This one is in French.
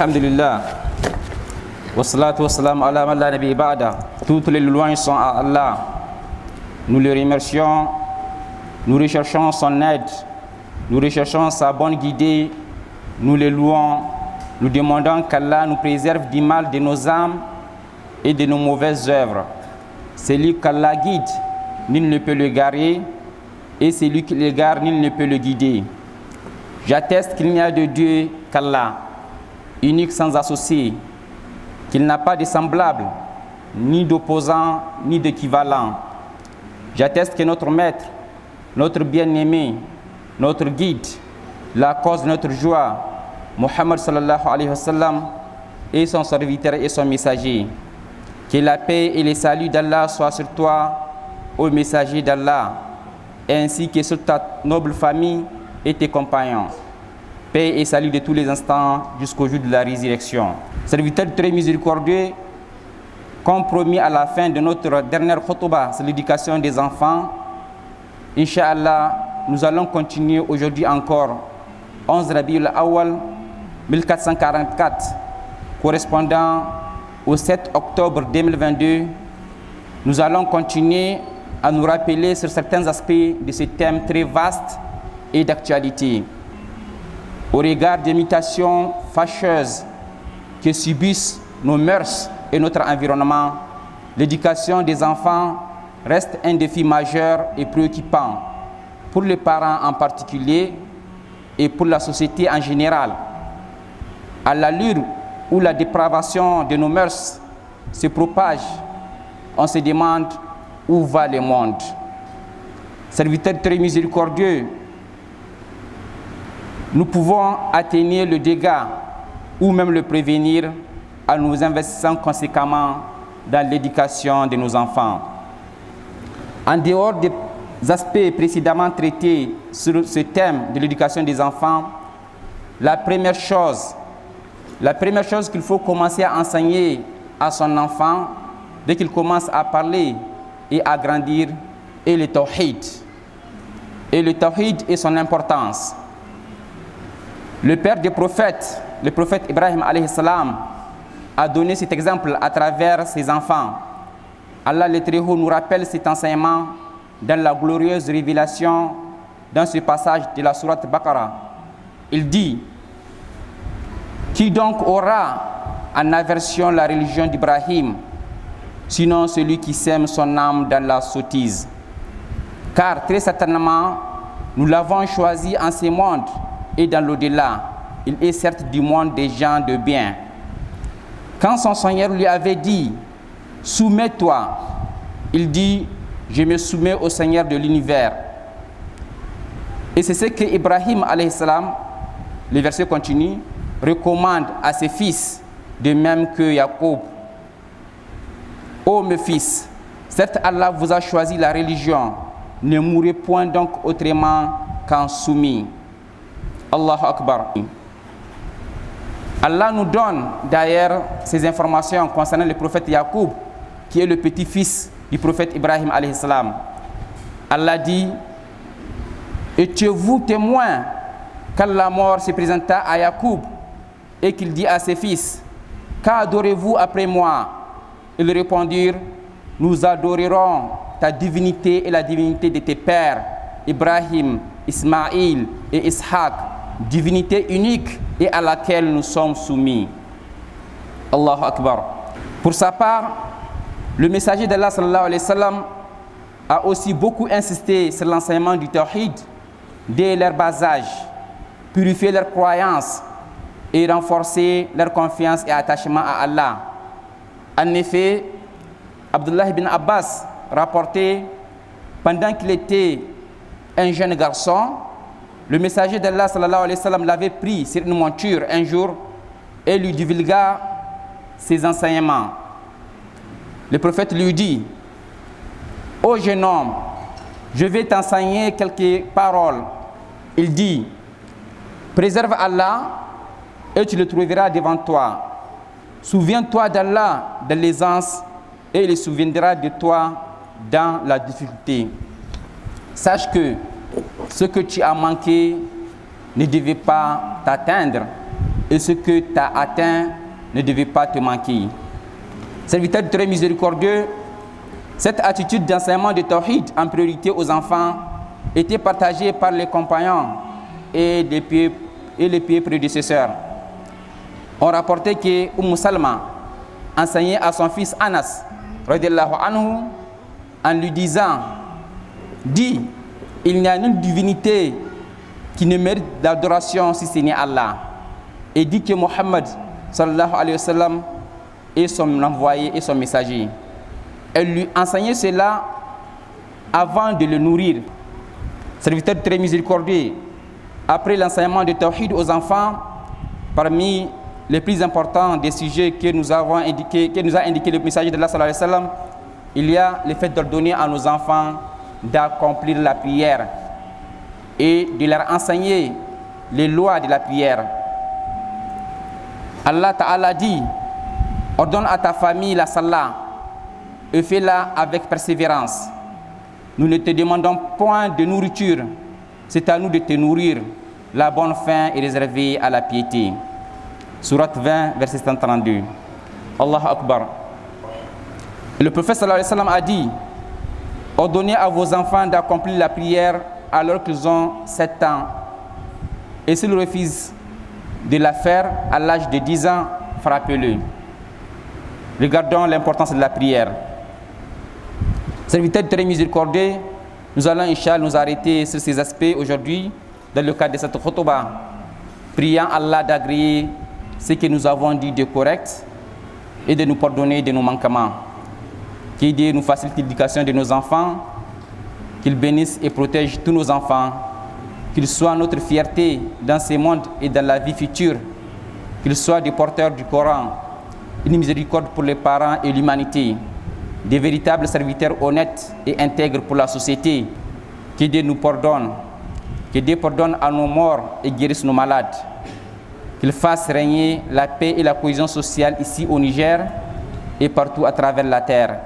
Alhamdulillah. Wassalatu wassalamu ala man la nabi ba'da. Toutes les louanges sont à Allah. Nous le remercions, nous recherchons son aide, nous recherchons sa bonne guidée, nous le louons, nous demandons qu'Allah nous préserve du mal de nos âmes et de nos mauvaises œuvres. Celui qu'Allah guide, nul ne peut le garer, et celui qui l'égare, nul ne peut le guider. J'atteste qu'il n'y a de Dieu qu'Allah, unique sans associé, qu'il n'a pas de semblable, ni d'opposant, ni d'équivalent. J'atteste que notre maître, notre bien-aimé, notre guide, la cause de notre joie, Muhammad sallallahu alayhi wa sallam, est son serviteur et son messager. Que la paix et le salut d'Allah soient sur toi, ô messager d'Allah, ainsi que sur ta noble famille et tes compagnons. Paix et salut de tous les instants jusqu'au jour de la résurrection. Serviteur très miséricordieux, comme promis à la fin de notre dernière khutbah sur l'éducation des enfants, Inch'Allah, nous allons continuer aujourd'hui encore 11 Rabiul Awwal 1444, correspondant au 7 octobre 2022. Nous allons continuer à nous rappeler sur certains aspects de ce thème très vaste et d'actualité. Au regard des mutations fâcheuses que subissent nos mœurs et notre environnement, l'éducation des enfants reste un défi majeur et préoccupant pour les parents en particulier et pour la société en général. À l'allure où la dépravation de nos mœurs se propage, on se demande où va le monde. Serviteur très miséricordieux, nous pouvons atténuer le dégât ou même le prévenir en nous investissant conséquemment dans l'éducation de nos enfants. En dehors des aspects précédemment traités sur ce thème de l'éducation des enfants, la première chose qu'il faut commencer à enseigner à son enfant dès qu'il commence à parler et à grandir est le tawhid. Et le tawhid et son importance. Le père des prophètes, le prophète Ibrahim alayhi salam, a donné cet exemple à travers ses enfants. Allah le Très-Haut nous rappelle cet enseignement dans la glorieuse révélation dans ce passage de la sourate Baqarah. Il dit: qui donc aura en aversion la religion d'Ibrahim, sinon celui qui sème son âme dans la sottise? Car très certainement, nous l'avons choisi en ce monde et dans l'au-delà. Il est certes du monde des gens de bien. Quand son Seigneur lui avait dit: soumets-toi, il dit: je me soumets au Seigneur de l'univers. Et c'est ce que Ibrahim alayhi salam, le verset continue, recommande à ses fils, de même que Jacob. Ô mes fils, certes Allah vous a choisi la religion, ne mourrez point donc autrement qu'en soumis. Allahu Akbar. Allah nous donne d'ailleurs ces informations concernant le prophète Jacob, qui est le petit-fils du prophète Ibrahim alayhi salam. Allah dit: étiez-vous témoin quand la mort se présenta à Jacob et qu'il dit à ses fils: qu'adorez-vous après moi? Ils répondirent: nous adorerons ta divinité et la divinité de tes pères, Ibrahim, Ismaïl et Ishaq, divinité unique et à laquelle nous sommes soumis. Allahu Akbar. Pour sa part, le messager d'Allah sallallahu alayhi wa sallam a aussi beaucoup insisté sur l'enseignement du tawhid dès leur bas âge, purifier leur croyance et renforcer leur confiance et attachement à Allah. En effet, Abdullah ibn Abbas rapportait, pendant qu'il était un jeune garçon, le messager d'Allah sallallahu alayhi wa sallam l'avait pris sur une monture un jour et lui divulgua ses enseignements. Le prophète lui dit: ô jeune homme, je vais t'enseigner quelques paroles. Il dit: préserve Allah et tu le trouveras devant toi. Souviens-toi d'Allah dans l'aisance et il se souviendra de toi dans la difficulté. Sache que ce que tu as manqué ne devait pas t'atteindre et ce que tu as atteint ne devait pas te manquer. Serviteur très miséricordieux, cette attitude d'enseignement de Tawhid en priorité aux enfants était partagée par les compagnons et les pieux prédécesseurs. On rapportait que Salma enseignait à son fils Anas radiyallahu anhu en lui disant: dis, il n'y a nulle divinité qui ne mérite d'adoration si ce n'est Allah, et dit que Mohammed sallallahu alayhi wa sallam est son envoyé et son messager. Elle lui enseignait cela avant de le nourrir. Serviteur très miséricordieux, après l'enseignement de Tawhid aux enfants, parmi les plus importants des sujets que nous a indiqué le messager d'Allah sallallahu alayhi wa sallam, il y a le fait d'ordonner à nos enfants d'accomplir la prière et de leur enseigner les lois de la prière. Allah Ta'ala dit: ordonne à ta famille la salat et fais-la avec persévérance. Nous ne te demandons point de nourriture, c'est à nous de te nourrir. La bonne fin est réservée à la piété. Sourate 20, verset 132. Allahu Akbar. Le prophète sallallahu alayhi wa sallam a dit: ordonnez à vos enfants d'accomplir la prière alors qu'ils ont 7 ans. Et s'ils refusent de la faire à l'âge de 10 ans, frappez-le. Regardons l'importance de la prière. Serviteur très miséricordieux, nous allons Inch'Allah nous arrêter sur ces aspects aujourd'hui dans le cadre de cette khutbah, priant Allah d'agréer ce que nous avons dit de correct et de nous pardonner de nos manquements. Qu'il Dieu nous facilite l'éducation de nos enfants, qu'il bénisse et protège tous nos enfants, qu'ils soient notre fierté dans ce monde et dans la vie future, qu'ils soient des porteurs du Coran, une miséricorde pour les parents et l'humanité, des véritables serviteurs honnêtes et intègres pour la société. Que Dieu nous pardonne, que Dieu pardonne à nos morts et guérisse nos malades, qu'il fasse régner la paix et la cohésion sociale ici au Niger et partout à travers la terre.